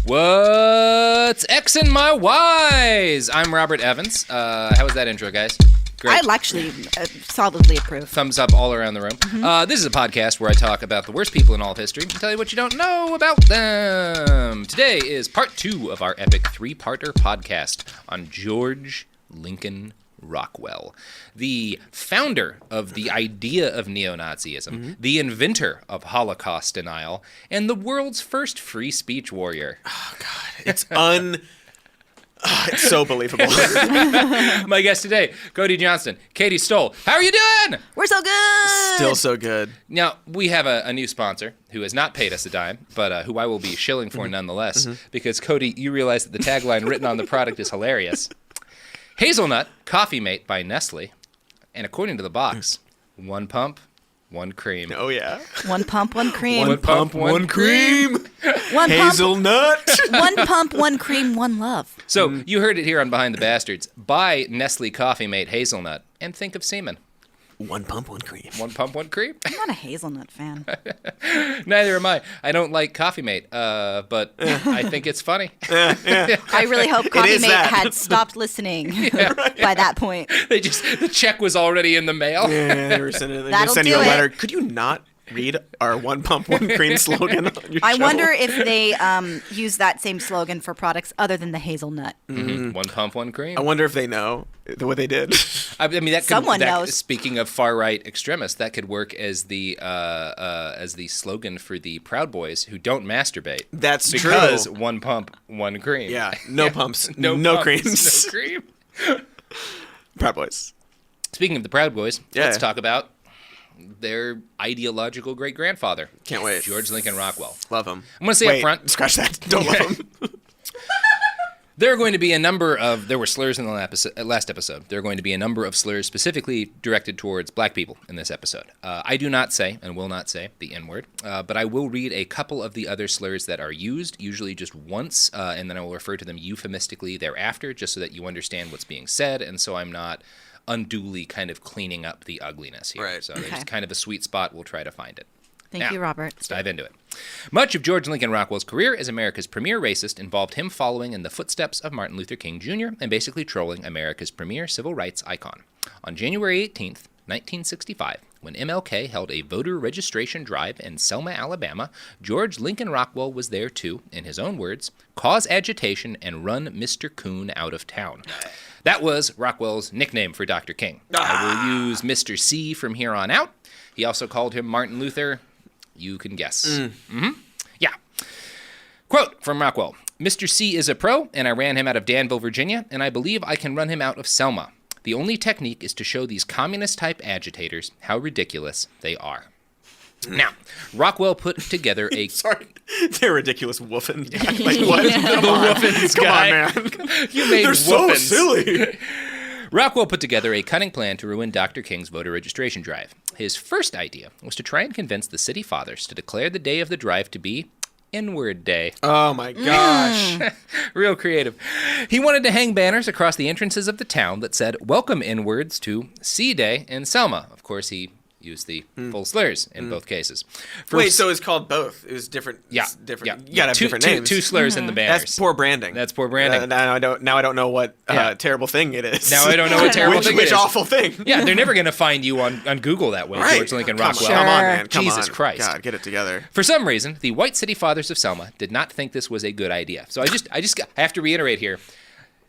What's X'ing my Y's? I'm Robert Evans. How was that intro, guys? Great. I'll actually solidly approve. Thumbs up all around the room. Mm-hmm. This is a podcast where I talk about the worst people in all of history and tell you what you don't know about them. Today is part 2 of our epic 3-parter podcast on George Lincoln Rockwell, the founder of the idea of neo-Nazism, the inventor of Holocaust denial, and the world's first free speech warrior. Oh, God. It's it's so believable. My guest today, Cody, Johnston, Katy, Stoll. How are you doing? We're so good. Still so good. Now, we have a new sponsor who has not paid us a dime, but who I will be shilling for nonetheless, because, Cody, you realize that the tagline written on the product is hilarious. Hazelnut Coffee Mate by Nestle, and according to the box, 1 pump, 1 cream. Oh, yeah. 1 pump, 1 cream. 1 pump, 1 cream. 1 Hazelnut. pump, 1 pump, 1 cream, 1 love. So, you heard it here on Behind the Bastards. Buy Nestle Coffee Mate Hazelnut and think of semen. 1 pump, 1 cream. 1 pump, 1 cream? I'm not a hazelnut fan. Neither am I. I don't like Coffee Mate, but I think it's funny. I really hope Coffee is Mate that. had stopped listening by that point. The check was already in the mail. Yeah, they were sending That'll you a do it. letter. Could you not read our 1 pump, 1 cream slogan on your I show? wonder if they use that same slogan for products other than the hazelnut. 1 pump, 1 cream. I wonder if they know what they did. I mean, that could, Someone knows. Speaking of far-right extremists, that could work as the slogan for the Proud Boys who don't masturbate. That's because true. 1 pump, 1 cream. Yeah, no pumps, no pumps, creams. no cream. Proud Boys. Speaking of the Proud Boys, Yeah. let's talk about their ideological great-grandfather. Can't wait. George Lincoln Rockwell. Love him. I'm going to say Wait, up front, scratch that. Don't love him. there are going to be a number of, there were slurs in the last episode. There are going to be a number of slurs specifically directed towards black people in this episode. I do not say, and will not say, the N-word, but I will read a couple of the other slurs that are used, usually just once, and then I will refer to them euphemistically thereafter, just so that you understand what's being said, and so I'm not unduly kind of cleaning up the ugliness here. Right. So Okay. there's kind of a sweet spot. We'll try to find it. Thank Now, you, Robert. Let's dive into it. Much of George Lincoln Rockwell's career as America's premier racist involved him following in the footsteps of Martin Luther King Jr. and basically trolling America's premier civil rights icon. On January 18th, 1965, when MLK held a voter registration drive in Selma, Alabama, George Lincoln Rockwell was there to, in his own words, cause agitation and run Mr. Coon out of town. That was Rockwell's nickname for Dr. King. I will use Mr. C from here on out. He also called him Martin Luther. You can guess. Yeah. Quote from Rockwell, Mr. C is a pro, and I ran him out of Danville, Virginia, and I believe I can run him out of Selma. The only technique is to show these communist-type agitators how ridiculous they are. Now, Rockwell put together a... Sorry. They're ridiculous woofing. Like, what? the Woofins guy. Come on, man. You made They're so Woofins. silly. Rockwell put together a cunning plan to ruin Dr. King's voter registration drive. His first idea was to try and convince the city fathers to declare the day of the drive to be N-word Day. Oh, my gosh. Real creative. He wanted to hang banners across the entrances of the town that said, "Welcome N-words to C Day in Selma." Of course, he used the full slurs in both cases. Wait, so it's called both? It was different? Yeah. It's different. Yeah. You gotta have different names. Two slurs in the banners. That's poor branding. That's poor branding. Now I don't know what terrible thing it is. Now I don't know what terrible thing it Which is. awful thing. Yeah, they're never going to find you on Google that way, Right. George Lincoln Come Rockwell. on, Come on, man. Come Jesus on. Christ. God, get it together. For some reason, the white city fathers of Selma did not think this was a good idea. So I have to reiterate here.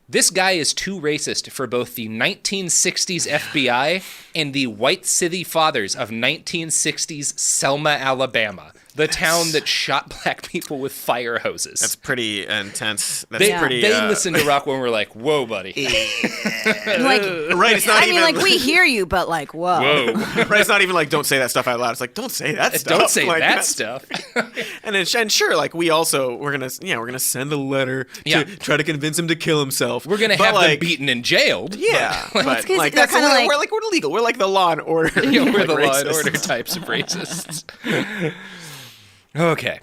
This guy is too racist for both the 1960s FBI and the white city fathers of 1960s Selma, Alabama, the town that shot black people with fire hoses. That's pretty intense. That's They pretty. listened to Rockwell and were like, "Whoa, buddy." Like, Right, it's not I even. mean, like, we hear you, but like, whoa. Whoa. Right, it's not even like don't say that stuff out loud. It's like don't say that stuff. Don't say Like, that that's- stuff. And sure, like we're gonna send a letter to try to convince him to kill himself. We're gonna But, have them like, beaten and jailed. Yeah, but It's 'cause like they're that's kinda like- we're legal. We're like the law and order. Yeah, we're like the law and racists. order types of racists. Okay.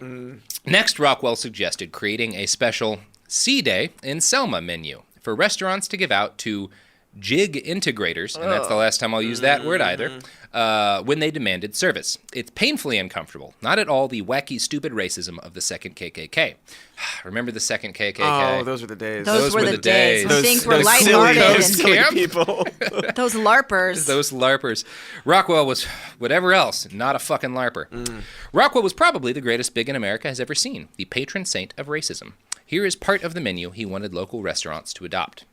Next, Rockwell suggested creating a special C Day in Selma menu for restaurants to give out to jig integrators, and that's the last time I'll use that word either, when they demanded service. It's painfully uncomfortable, not at all the wacky, stupid racism of the second KKK. Remember the second KKK? Oh, those were the days. Those were the days when things were those lighthearted. silly and people. those LARPers. Those LARPers. Rockwell was, whatever else, not a fucking LARPer. Rockwell was probably the greatest big in America has ever seen, the patron saint of racism. Here is part of the menu he wanted local restaurants to adopt.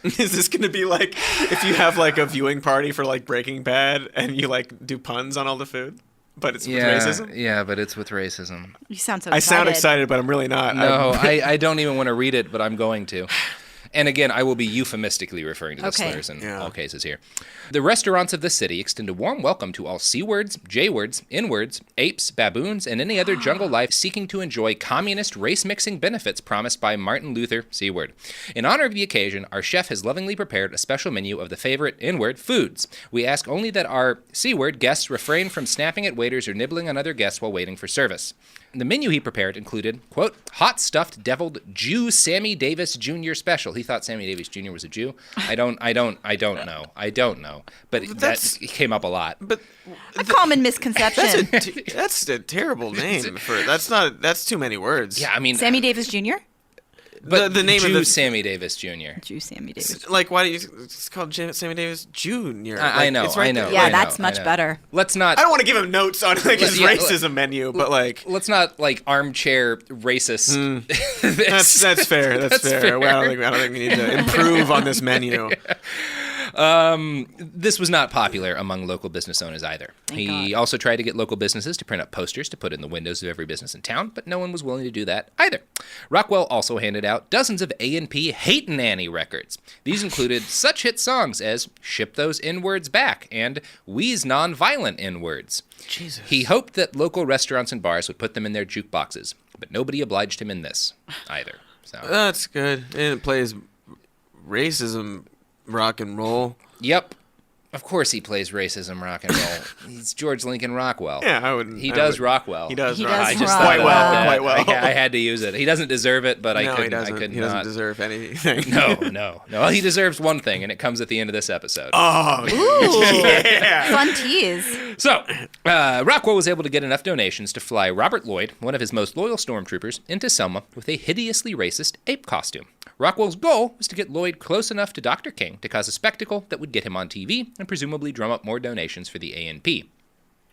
Is this going to be like if you have like a viewing party for like Breaking Bad and you like do puns on all the food? But it's with racism? Yeah, but it's with racism. You sound so I excited. sound excited, but I'm really not. No, I don't even want to read it, but I'm going to. And again, I will be euphemistically referring to the slurs in all cases here. The restaurants of the city extend a warm welcome to all C-words, J-words, N-words, apes, baboons, and any other jungle life seeking to enjoy communist race-mixing benefits promised by Martin Luther C-word. In honor of the occasion, our chef has lovingly prepared a special menu of the favorite N-word foods. We ask only that our C-word guests refrain from snapping at waiters or nibbling on other guests while waiting for service. The menu he prepared included, quote, hot stuffed deviled Jew Sammy Davis Jr. special. He thought Sammy Davis Jr. was a Jew. I don't know. But that came up a lot. But a common misconception. That's a terrible name for that's too many words. Yeah, I mean Sammy Davis Jr.? But the name Jew of the Sammy Davis Jr. Jew Sammy Davis. Like, why do you? It's called Sammy Davis Jr. I know. It's right I know. there. Yeah, I know, that's much better. Let's not. I don't want to give him notes on like his racism menu, but like, let's not like armchair racist. That's fair. That's fair. Well, I don't think we need to improve on this menu. This was not popular among local business owners either. He also tried to get local businesses to print up posters to put in the windows of every business in town, but no one was willing to do that either. Rockwell also handed out dozens of A&P Hatin' Annie records. These included such hit songs as Ship Those N-Words Back and We's Nonviolent N-Words. Jesus. He hoped that local restaurants and bars would put them in their jukeboxes, but nobody obliged him in this either. So That's good. And it plays racism rock and roll. Yep. Of course he plays racism rock and roll. He's George Lincoln Rockwell. Yeah, I would. He does rock well. He does. He rock. does I just rock thought well. Quite well. I had to use it. He doesn't deserve it, but I No, couldn't. he doesn't. I could he not. doesn't deserve anything. No. Well, he deserves one thing, and it comes at the end of this episode. Oh, Ooh. yeah. Fun tease. So, Rockwell was able to get enough donations to fly Robert Lloyd, one of his most loyal stormtroopers, into Selma with a hideously racist ape costume. Rockwell's goal was to get Lloyd close enough to Dr. King to cause a spectacle that would get him on TV and presumably drum up more donations for the A&P.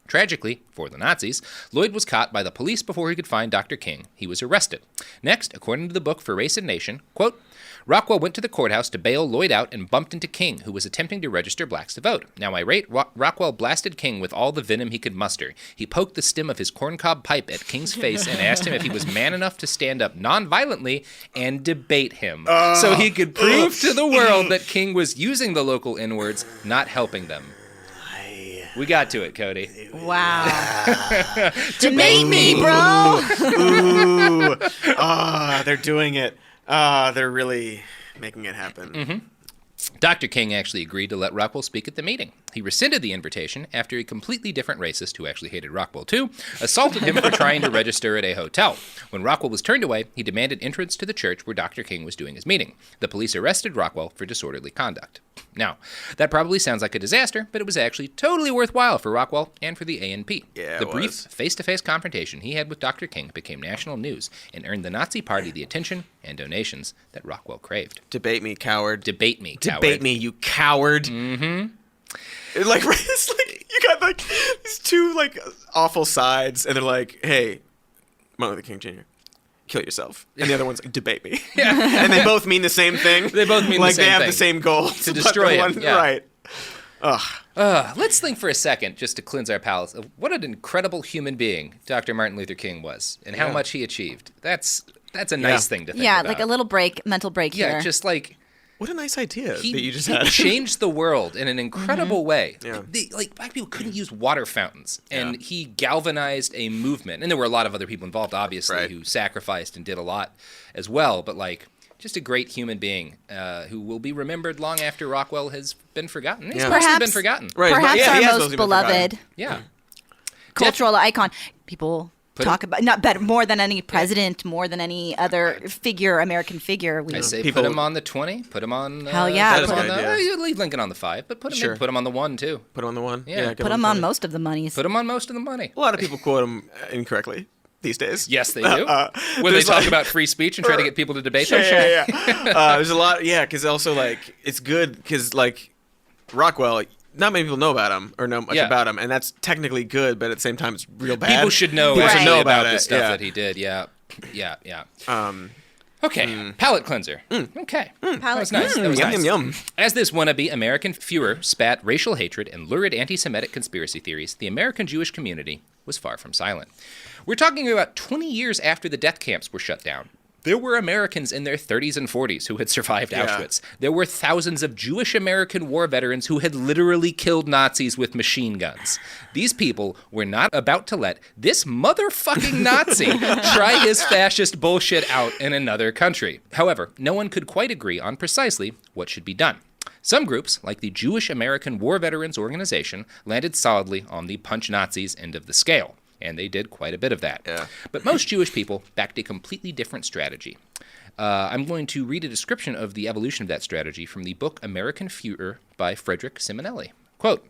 Tragically, for the Nazis, Lloyd was caught by the police before he could find Dr. King. He was arrested. Next, according to the book For Race and Nation, quote, Rockwell went to the courthouse to bail Lloyd out and bumped into King, who was attempting to register blacks to vote. Now irate, Rockwell blasted King with all the venom he could muster. He poked the stem of his corncob pipe at King's face and asked him if he was man enough to stand up non-violently and debate him, so he could prove to the world that King was using the local N-words, not helping them. We got to it, Cody. Wow. Debate me, bro. Ooh. They're doing it. They're really making it happen. Mm-hmm. Dr. King actually agreed to let Rockwell speak at the meeting. He rescinded the invitation after a completely different racist, who actually hated Rockwell too, assaulted him for trying to register at a hotel. When Rockwell was turned away, he demanded entrance to the church where Dr. King was doing his meeting. The police arrested Rockwell for disorderly conduct. Now, that probably sounds like a disaster, but it was actually totally worthwhile for Rockwell and for the A&P. Yeah, the it brief was. face-to-face confrontation he had with Dr. King became national news and earned the Nazi Party the attention and donations that Rockwell craved. Debate me, coward. Debate me, coward. Debate me, you coward. Mm-hmm. Like, it's like you got like these two like awful sides, and they're like, "Hey, Martin Luther King Jr., kill yourself," and the other one's like, "Debate me," and they both mean the same thing. They both mean like the same they have thing. the same goal To destroy him, yeah. Right. Let's think for a second, just to cleanse our palates, of what an incredible human being Dr. Martin Luther King was, and how Yeah. much he achieved. That's a nice thing to think Yeah, about. like a little mental break yeah, here. just like What a nice idea he, that you just he had. changed the world in an incredible way. Yeah. Like black people couldn't use water fountains, and Yeah. he galvanized a movement. And there were a lot of other people involved, obviously, Right. who sacrificed and did a lot as well. But like, just a great human being who will be remembered long after Rockwell has been forgotten. He's Yeah. mostly been Perhaps- forgotten. Right, Perhaps yeah, he has our mostly most been beloved forgotten. Yeah. cultural icon. People talk about not better more than any president, more than any other figure, American figure. I say People- put him on the 20, put him on... Hell yeah, put him put on him- the, idea. you leave Lincoln on the 5, but put him, Sure. put him on the 1, too. Put him on the 1. Yeah. give Put him on 20. most of the monies. Put him on most of the money. A lot of people quote him incorrectly these days. Yes, they do. When they there's talk like- about free speech and try to get people to debate them. Yeah. There's a lot, because also, like, it's good, because, like, Rockwell, not many people know about him or know much Yeah. about him, and that's technically good, but at the same time, it's real bad. People should know, People actually should know about about the it. stuff yeah. that he did. Yeah. Um, Okay, palate cleanser. Okay, that was nice. That was yum, nice. yum, yum. As this wannabe American Führer spat racial hatred and lurid anti-Semitic conspiracy theories, the American Jewish community was far from silent. We're talking about 20 years after the death camps were shut down. There were Americans in their 30s and 40s who had survived Yeah. Auschwitz. There were thousands of Jewish American war veterans who had literally killed Nazis with machine guns. These people were not about to let this motherfucking Nazi try his fascist bullshit out in another country. However, no one could quite agree on precisely what should be done. Some groups, like the Jewish American War Veterans Organization, landed solidly on the punch Nazis end of the scale. And they did quite a bit of that. Yeah. But most Jewish people backed a completely different strategy. I'm going to read a description of the evolution of that strategy from the book American Führer by Frederick Simonelli. Quote,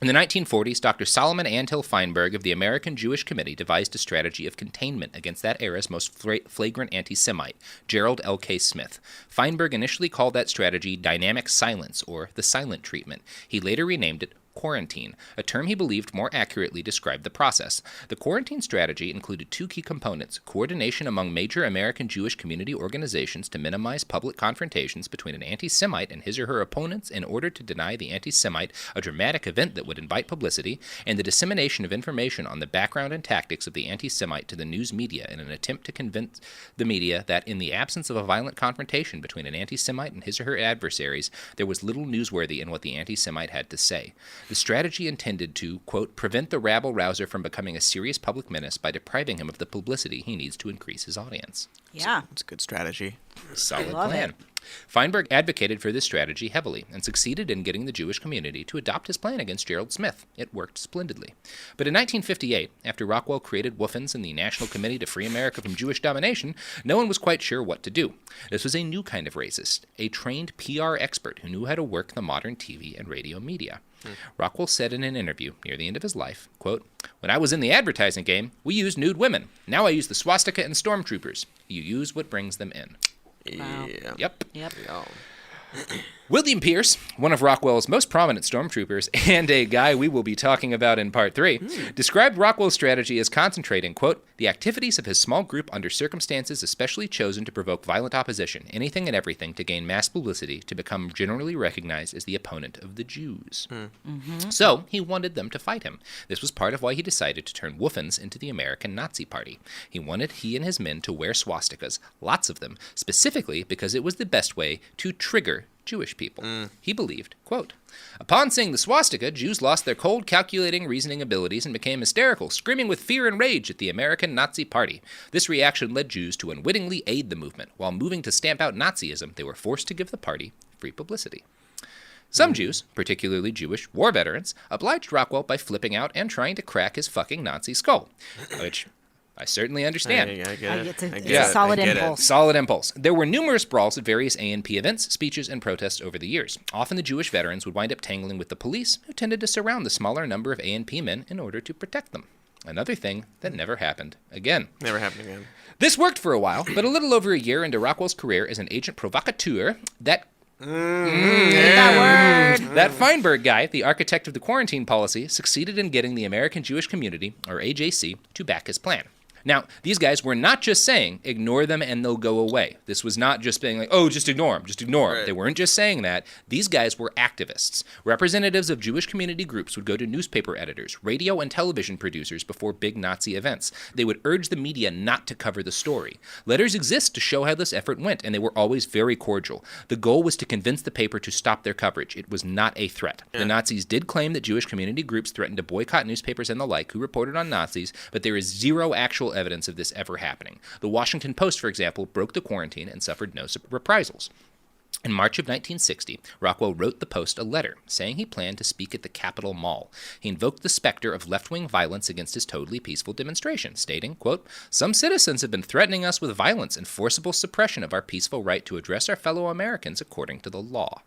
in the 1940s, Dr. Solomon Antil Feinberg of the American Jewish Committee devised a strategy of containment against that era's most flagrant anti-Semite, Gerald L.K. Smith. Feinberg initially called that strategy dynamic silence, or the silent treatment. He later renamed it quarantine, a term he believed more accurately described the process. The quarantine strategy included two key components: coordination among major American Jewish community organizations to minimize public confrontations between an anti-Semite and his or her opponents in order to deny the anti-Semite a dramatic event that would invite publicity, and the dissemination of information on the background and tactics of the anti-Semite to the news media in an attempt to convince the media that in the absence of a violent confrontation between an anti-Semite and his or her adversaries, there was little newsworthy in what the anti-Semite had to say. The strategy intended to, quote, prevent the rabble-rouser from becoming a serious public menace by depriving him of the publicity he needs to increase his audience. Yeah. It's a good strategy. Solid Love plan. it. Feinberg advocated for this strategy heavily and succeeded in getting the Jewish community to adopt his plan against Gerald Smith. It worked splendidly. But in 1958, after Rockwell created Woofens and the National Committee to Free America from Jewish Domination, no one was quite sure what to do. This was a new kind of racist, a trained PR expert who knew how to work the modern TV and radio media. Rockwell said in an interview near the end of his life, quote, when I was in the advertising game, we used nude women. Now I use the swastika and stormtroopers. You use what brings them in. Wow. Yeah. Yep. Yep. Yeah. William Pierce, one of Rockwell's most prominent stormtroopers and a guy we will be talking about in Part 3, described Rockwell's strategy as concentrating, quote, the activities of his small group under circumstances especially chosen to provoke violent opposition, anything and everything to gain mass publicity, to become generally recognized as the opponent of the Jews. So he wanted them to fight him. This was part of why he decided to turn Woofens into the American Nazi Party. He wanted he and his men to wear swastikas, lots of them, specifically because it was the best way to trigger Jewish people. He believed, quote, upon seeing the swastika, Jews lost their cold, calculating, reasoning abilities and became hysterical, screaming with fear and rage at the American Nazi Party. This reaction led Jews to unwittingly aid the movement. While moving to stamp out Nazism, they were forced to give the party free publicity. Some Jews, particularly Jewish war veterans, obliged Rockwell by flipping out and trying to crack his fucking Nazi skull, which I certainly understand. I get it. It's a- I it's get a it. solid I get it. impulse. Solid impulse. There were numerous brawls at various A&P events, speeches, and protests over the years. Often the Jewish veterans would wind up tangling with the police, who tended to surround the smaller number of A&P men in order to protect them. Another thing that never happened again. Never happened again. This worked for a while, but a little over a year into Rockwell's career as an agent provocateur, that That word. That Feinberg guy, the architect of the quarantine policy, succeeded in getting the American Jewish Community, or AJC, to back his plan. Now, these guys were not just saying, ignore them and they'll go away. This was not just being like, oh, just ignore them, just ignore them. Right. They weren't just saying that. These guys were activists. Representatives of Jewish community groups would go to newspaper editors, radio and television producers before big Nazi events. They would urge the media not to cover the story. Letters exist to show how this effort went, and they were always very cordial. The goal was to convince the paper to stop their coverage. It was not a threat. The Nazis did claim that Jewish community groups threatened to boycott newspapers and the like who reported on Nazis, but there is zero actual evidence of this ever happening. The Washington Post, for example, broke the quarantine and suffered no reprisals. In March of 1960, Rockwell wrote the Post a letter saying he planned to speak at the Capitol Mall. He invoked the specter of left-wing violence against his totally peaceful demonstration, stating, quote, "Some citizens have been threatening us with violence and forcible suppression of our peaceful right to address our fellow Americans according to the law."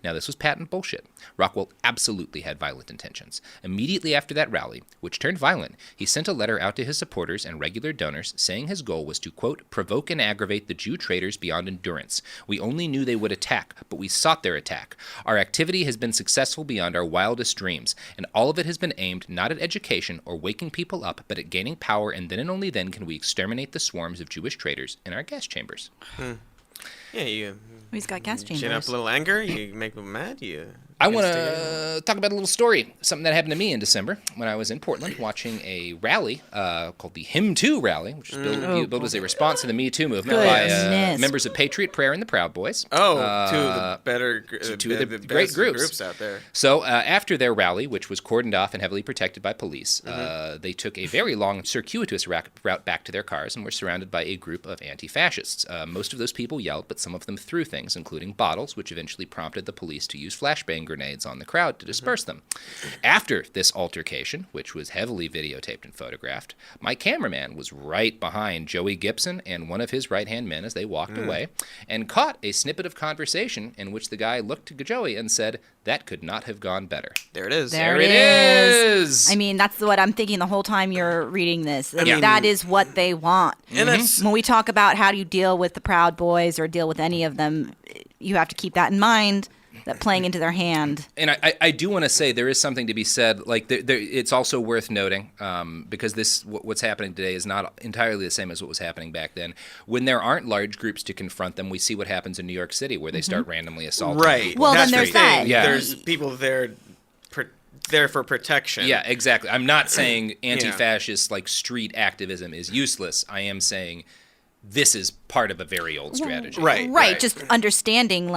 Now, this was patent bullshit. Rockwell absolutely had violent intentions. Immediately after that rally, which turned violent, he sent a letter out to his supporters and regular donors saying his goal was to, quote, "provoke and aggravate the Jew traitors beyond endurance. We only knew they would attack, but we sought their attack. Our activity has been successful beyond our wildest dreams, and all of it has been aimed not at education or waking people up, but at gaining power, and then and only then can we exterminate the swarms of Jewish traitors in our gas chambers." Yeah, you He's got gas chambers. chin up a little anger, you make them mad, I want to talk about a little story, something that happened to me in December when I was in Portland watching a rally called the Him Too Rally, which was billed as a response to the Me Too movement by members of Patriot Prayer and the Proud Boys. two of the great groups out there. So after their rally, which was cordoned off and heavily protected by police, they took a very long, circuitous route back to their cars and were surrounded by a group of anti-fascists. Most of those people yelled, but some of them threw things, including bottles, which eventually prompted the police to use flashbang grenades on the crowd to disperse them. After this altercation, which was heavily videotaped and photographed, my cameraman was right behind Joey Gibson and one of his right-hand men as they walked away and caught a snippet of conversation in which the guy looked to Joey and said, "That could not have gone better." There it is. There it is. I mean, that's what I'm thinking the whole time you're reading this. That is what they want. And that's, when we talk about how do you deal with the Proud Boys or deal with any of them, you have to keep that in mind. That playing into their hand. And I do want to say there is something to be said. Like it's also worth noting because what's happening today is not entirely the same as what was happening back then. When there aren't large groups to confront them, we see what happens in New York City where they start randomly assaulting. right. people. Well, That's then there's the thing. that. Yeah. There's people there for protection. Yeah, exactly. I'm not saying anti-fascist like street activism is useless. I am saying this is part of a very old strategy. Right. Just understanding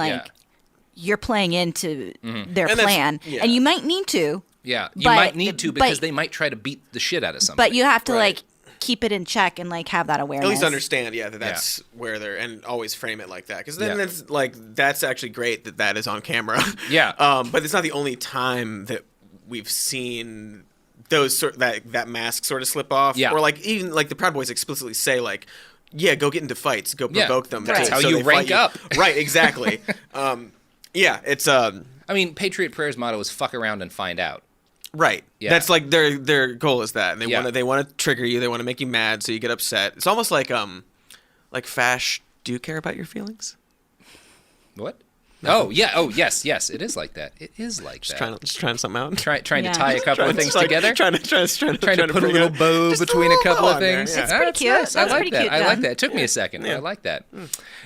you're playing into their And plan, and you might need to. Yeah, you might need to because they might try to beat the shit out of somebody. But you have to keep it in check and have that awareness. At least understand, that's where they're, and always frame it like that. Because then it's that's actually great that is on camera. Yeah. But it's not the only time that we've seen those that mask sort of slip off. Yeah. Or even the Proud Boys explicitly say go get into fights, go provoke them. That's how you rank up. Right, exactly. It's I mean, Patriot Prayer's motto is "fuck around and find out." Right. Yeah. That's their goal is that. And they want to trigger you, they want to make you mad so you get upset. It's almost like Fash, do you care about your feelings? What? Oh, yeah. Oh, yes. It is like that. It is like Just that. trying something out. Trying to tie a couple of things together. Trying to put a little bow between a couple of things. It's pretty cute. Nice. I like pretty that. cute, I like John. that. It took me a second. I like that.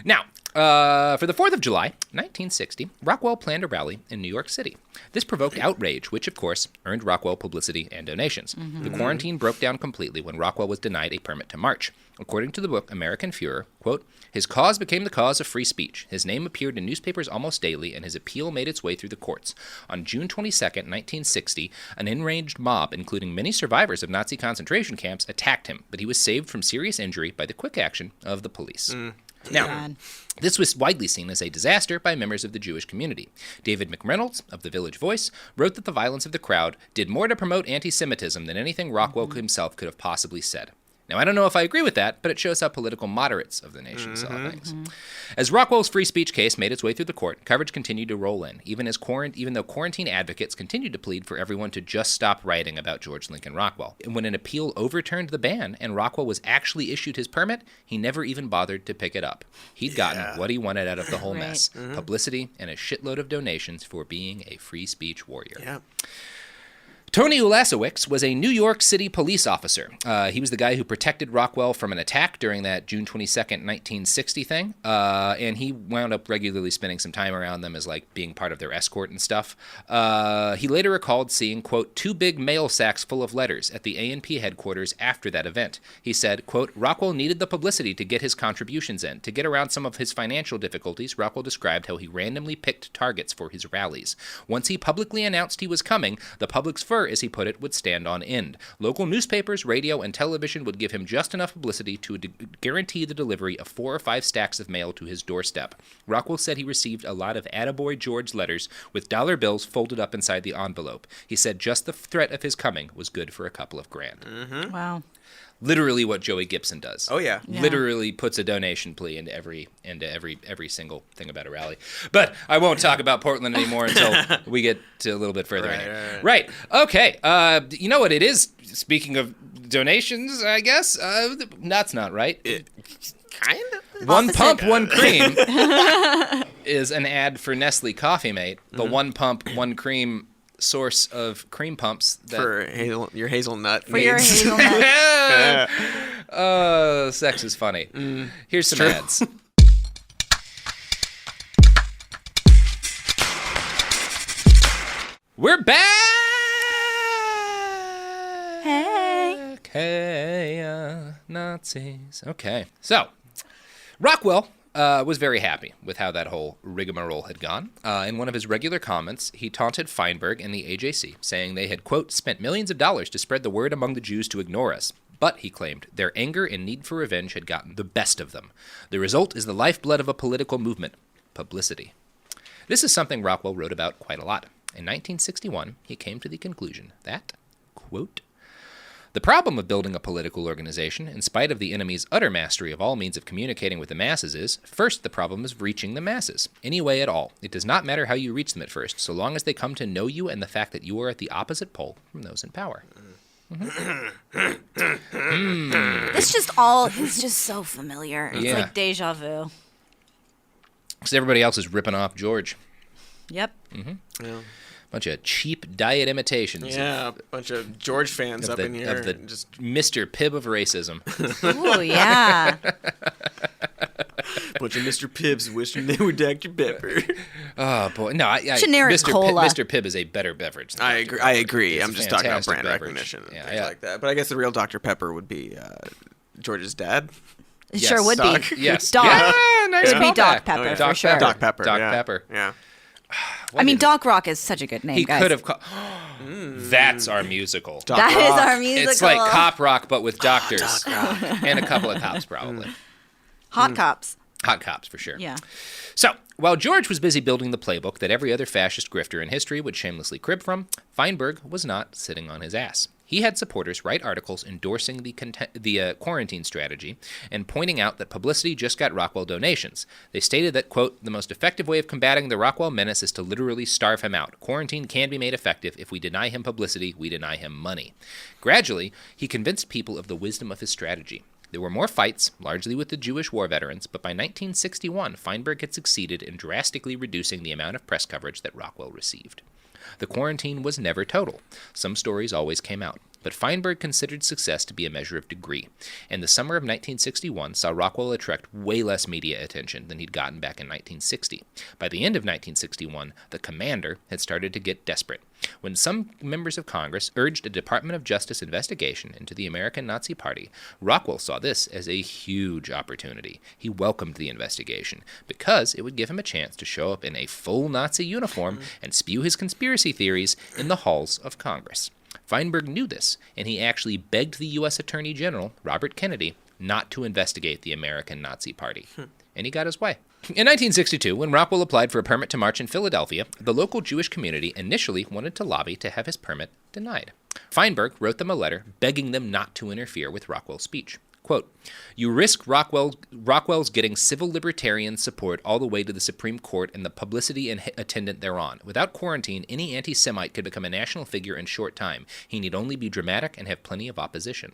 Now, for the 4th of July, 1960, Rockwell planned a rally in New York City. This provoked outrage, which, of course, earned Rockwell publicity and donations. The quarantine broke down completely when Rockwell was denied a permit to march. According to the book American Führer, quote, "His cause became the cause of free speech. His name appeared in newspapers almost daily, and his appeal made its way through the courts. On June 22nd, 1960, an enraged mob, including many survivors of Nazi concentration camps, attacked him, but he was saved from serious injury by the quick action of the police." Now, this was widely seen as a disaster by members of the Jewish community. David McReynolds of the Village Voice wrote that the violence of the crowd did more to promote anti-Semitism than anything Rockwell himself could have possibly said. Now, I don't know if I agree with that, but it shows how political moderates of the nation saw things. As Rockwell's free speech case made its way through the court, coverage continued to roll in, even though quarantine advocates continued to plead for everyone to just stop writing about George Lincoln Rockwell. And when an appeal overturned the ban and Rockwell was actually issued his permit, he never even bothered to pick it up. He'd gotten what he wanted out of the whole mess, publicity and a shitload of donations for being a free speech warrior. Yeah. Tony Ulasewicz was a New York City police officer. He was the guy who protected Rockwell from an attack during that June 22nd, 1960 thing. And he wound up regularly spending some time around them as being part of their escort and stuff. He later recalled seeing, quote, 2 big mail sacks full of letters at the A&P headquarters after that event. He said, quote, "Rockwell needed the publicity to get his contributions in. To get around some of his financial difficulties, Rockwell described how he randomly picked targets for his rallies. Once he publicly announced he was coming, the public's fur, as he put it, would stand on end. Local newspapers, radio, and television would give him just enough publicity to guarantee the delivery of 4 or 5 stacks of mail to his doorstep. Rockwell said he received a lot of attaboy George letters with dollar bills folded up inside the envelope. He said just the threat of his coming was good for a couple of grand. Mm-hmm. Wow. Literally what Joey Gibson does. Oh, yeah. Literally puts a donation plea into every single thing about a rally. But I won't talk about Portland anymore until we get to a little bit further in. Right. Okay. You know what it is? Speaking of donations, I guess that's not right. Kind of. One pump, one cream is an ad for Nestle Coffee Mate. The one pump, one cream source of cream pumps for your hazelnut for your hazelnut. Sex is funny. Here's some ads. We're back. Hey, Nazis. Okay, so Rockwell was very happy with how that whole rigmarole had gone. In one of his regular comments, he taunted Feinberg and the AJC, saying they had, quote, spent millions of dollars to spread the word among the Jews to ignore us. But, he claimed, their anger and need for revenge had gotten the best of them. The result is the lifeblood of a political movement, publicity. This is something Rockwell wrote about quite a lot. In 1961, he came to the conclusion that, quote, the problem of building a political organization, in spite of the enemy's utter mastery of all means of communicating with the masses, is, first, the problem is reaching the masses, any way at all. It does not matter how you reach them at first, so long as they come to know you and the fact that you are at the opposite pole from those in power. This it's just so familiar. It's like deja vu. Because everybody else is ripping off George. Yep. Mm-hmm. Yeah. Bunch of cheap diet imitations. Yeah, a bunch of George fans up in here. Of the just Mr. Pibb of racism. Ooh, yeah. Bunch of Mr. Pibbs wishing they were Dr. Pepper. Oh, boy. No, generic Mr. cola. Mr. Pibb is a better beverage than I Dr. agree. I agree. It's I'm a just talking about fantastic brand beverage. recognition and Yeah, things like that. But I guess the real Dr. Pepper would be George's dad. It Yes. sure would Doc. be. Yes. Doc. Yeah, nice It would be callback. Doc Pepper, yeah. for Doc sure. Pepper. Doc Pepper. Doc yeah. Pepper. Yeah. I mean, Doc Rock is such a good name, He guys. could have called... That's our musical. Doc That is Rock. our musical. It's like cop rock, but with doctors. Doc Rock. And a couple of cops, probably. Hot Cops. Hot cops, for sure. Yeah. So, while George was busy building the playbook that every other fascist grifter in history would shamelessly crib from, Feinberg was not sitting on his ass. He had supporters write articles endorsing the quarantine strategy and pointing out that publicity just got Rockwell donations. They stated that, quote, the most effective way of combating the Rockwell menace is to literally starve him out. Quarantine can be made effective. If we deny him publicity, we deny him money. Gradually, he convinced people of the wisdom of his strategy. There were more fights, largely with the Jewish war veterans, but by 1961, Feinberg had succeeded in drastically reducing the amount of press coverage that Rockwell received. The quarantine was never total. Some stories always came out. But Feinberg considered success to be a measure of degree, and the summer of 1961 saw Rockwell attract way less media attention than he'd gotten back in 1960. By the end of 1961, the commander had started to get desperate. When some members of Congress urged a Department of Justice investigation into the American Nazi Party, Rockwell saw this as a huge opportunity. He welcomed the investigation because it would give him a chance to show up in a full Nazi uniform and spew his conspiracy theories in the halls of Congress. Feinberg knew this, and he actually begged the U.S. Attorney General, Robert Kennedy, not to investigate the American Nazi Party. And he got his way. In 1962, when Rockwell applied for a permit to march in Philadelphia, the local Jewish community initially wanted to lobby to have his permit denied. Feinberg wrote them a letter begging them not to interfere with Rockwell's speech. Quote, you risk Rockwell's getting civil libertarian support all the way to the Supreme Court and the publicity attendant thereon. Without quarantine, any anti-Semite could become a national figure in short time. He need only be dramatic and have plenty of opposition.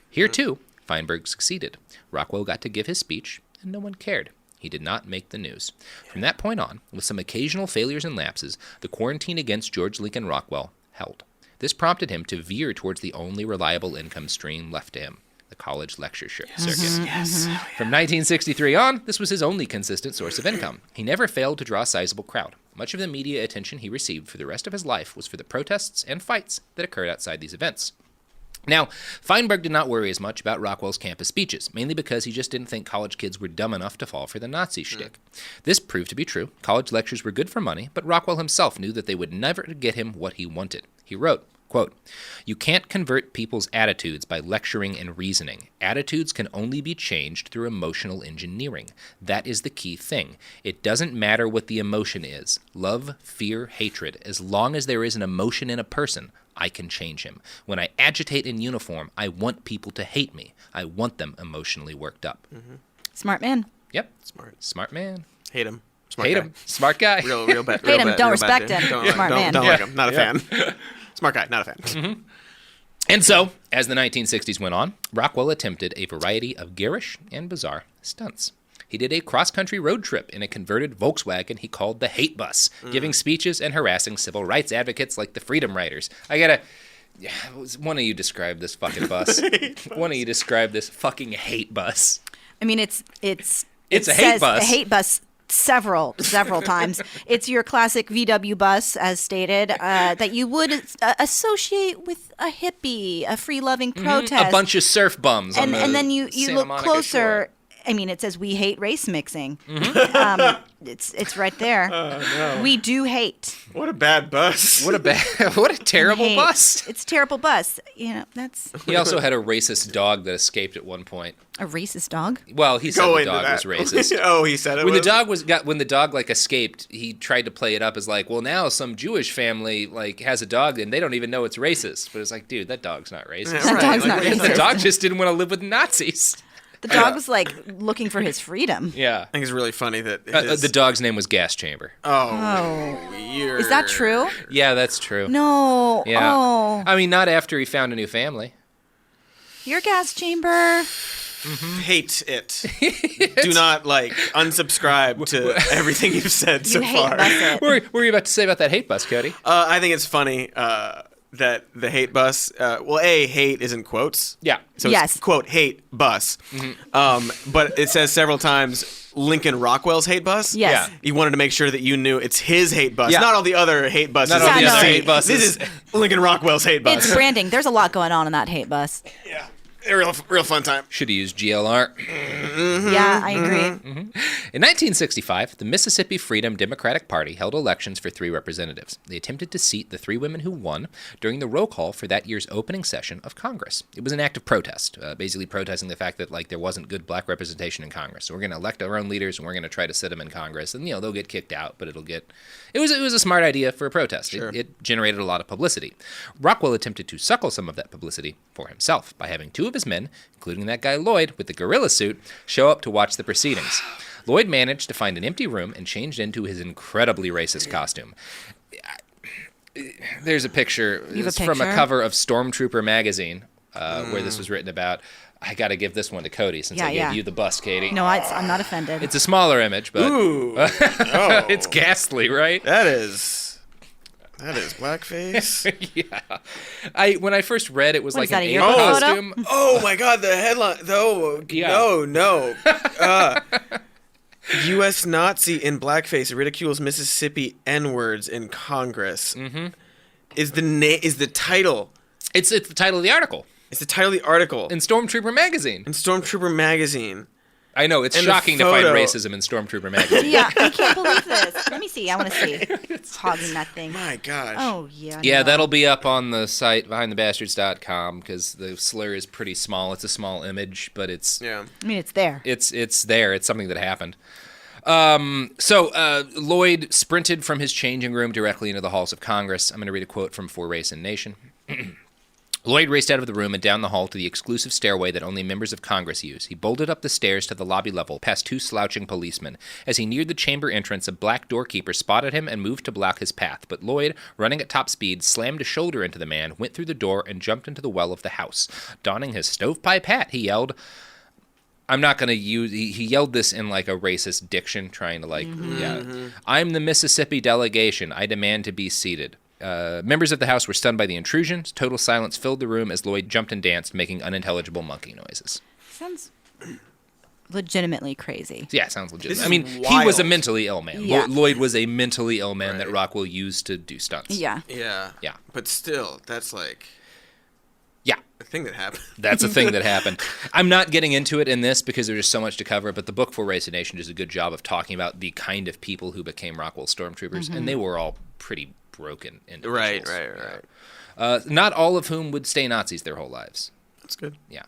Here, too, Feinberg succeeded. Rockwell got to give his speech, and no one cared. He did not make the news. From that point on, with some occasional failures and lapses, the quarantine against George Lincoln Rockwell held. This prompted him to veer towards the only reliable income stream left to him, the college lecture circuit. Yes. From 1963 on, this was his only consistent source of income. He never failed to draw a sizable crowd. Much of the media attention he received for the rest of his life was for the protests and fights that occurred outside these events. Now, Feinberg did not worry as much about Rockwell's campus speeches, mainly because he just didn't think college kids were dumb enough to fall for the Nazi shtick. This proved to be true. College lectures were good for money, but Rockwell himself knew that they would never get him what he wanted. He wrote, Quote, "You can't convert people's attitudes by lecturing and reasoning. Attitudes can only be changed through emotional engineering. That is the key thing. It doesn't matter what the emotion is. Love, fear, hatred. As long as there is an emotion in a person, I can change him. When I agitate in uniform, I want people to hate me. I want them emotionally worked up." Mm-hmm. Smart man. Yep. Smart. Smart man. Hate him. Smart Hate guy. him. Smart guy. Real bad. Hate him, bad, don't real respect bad dude. him. Don't, Smart don't, man. Don't Yeah. like him. Not a fan. Smart guy. Not a fan. Mm-hmm. And so, as the 1960s went on, Rockwell attempted a variety of garish and bizarre stunts. He did a cross-country road trip in a converted Volkswagen he called the Hate Bus, giving speeches and harassing civil rights advocates like the Freedom Riders. One of you describe this fucking bus. One of you describe this fucking hate bus. I mean, it's a it hate says bus. A hate bus several times. It's your classic VW bus, as stated, that you would associate with a hippie, a free-loving protest. A bunch of surf bums. and then you Santa look Monica closer. shore. I mean, it says we hate race mixing. Mm-hmm. It's right there. No. We do hate. What a bad bus. What a terrible Hate. bus. It's a terrible bus. You know, that's He also had a racist dog that escaped at one point. a racist dog. Well, he said Go the into dog that. was racist. Oh, he said it When was? the dog like escaped, he tried to play it up as like, well, now some Jewish family like has a dog and they don't even know it's racist. But it's like, dude, that dog's not racist. Yeah, That right. dog's Like, not what are you racist. The dog just didn't want to live with Nazis. The dog was like looking for his freedom. Yeah. I think it's really funny that The dog's name was Gas Chamber. Oh, weird. Is that true? Yeah, that's true. No. Yeah. Oh, I mean, not after he found a new family. your gas chamber. Hate it. Do not unsubscribe to everything you've said so You hate far. bus it. What were you about to say about that hate bus, Cody? I think it's funny that the hate bus. Hate is in quotes. Yeah. So Yes. it's quote hate bus. But it says several times Lincoln Rockwell's hate bus. Yes. Yeah. He wanted to make sure that you knew it's his hate bus, Yeah. not all the other hate buses. Not all the in other state. hate buses. This is Lincoln Rockwell's hate bus. It's branding. There's a lot going on in that hate bus. Yeah. A real fun time. Should have used GLR. Yeah, I agree. In 1965, the Mississippi Freedom Democratic Party held elections for 3 representatives. They attempted to seat the 3 women who won during the roll call for that year's opening session of Congress. It was an act of protest, basically protesting the fact that there wasn't good black representation in Congress. So we're going to elect our own leaders and we're going to try to sit them in Congress, and they'll get kicked out, but it was a smart idea for a protest. Sure. It generated a lot of publicity. Rockwell attempted to suckle some of that publicity for himself by having 2 of his men, including that guy Lloyd with the gorilla suit, show up to watch the proceedings. Lloyd managed to find an empty room and changed into his incredibly racist costume. There's a picture. You have a It's from a picture? cover of Stormtrooper magazine where this was written about. I got to give this one to Cody since I Yeah. gave you the bus, Katy. No, I'm not offended. It's a smaller image, but Ooh. it's ghastly, right? That is blackface. Yeah. When I first read it was What, like is that an a Asian yearbook photo? costume. Oh my God, the headline. Yeah. No. U.S. Nazi in blackface ridicules Mississippi N-words in Congress. Mm-hmm. Is the title? It's the title of the article It's the title of the article in Stormtrooper magazine. in Stormtrooper magazine. I know, it's And the shocking to find photo. racism in Stormtrooper magazine. Yeah, I can't believe this. Let me see. I want to see. Hogging that thing. My gosh. Oh, yeah. Yeah, no. that'll be up on the site behindthebastards.com because the slur is pretty small. It's a small image, but it's Yeah. I mean, it's there. it's there. It's something that happened. So Lloyd sprinted from his changing room directly into the halls of Congress. I'm going to read a quote from For Race and Nation. Lloyd raced out of the room and down the hall to the exclusive stairway that only members of Congress use. He bolted up the stairs to the lobby level, past 2 slouching policemen. As he neared the chamber entrance, a black doorkeeper spotted him and moved to block his path. But Lloyd, running at top speed, slammed a shoulder into the man, went through the door, and jumped into the well of the house. Donning his stovepipe hat, he yelled... I'm not going to use... He yelled this in, a racist diction, trying to, I'm the Mississippi delegation. I demand to be seated. Members of the House were stunned by the intrusion. Total silence filled the room as Lloyd jumped and danced, making unintelligible monkey noises. Sounds legitimately crazy. Yeah, sounds legitimate. This I mean, is he was a wild. mentally ill man. Yeah. Lloyd was a mentally ill man that Right. Rockwell used to do stunts. Yeah. Yeah. Yeah. But still, that's Yeah, a thing that happened. that's a thing that happened. I'm not getting into it in this because there's just so much to cover, but the book For Race and Nation does a good job of talking about the kind of people who became Rockwell stormtroopers, and they were all pretty broken individuals. Right. not all of whom would stay Nazis their whole lives. That's good. Yeah.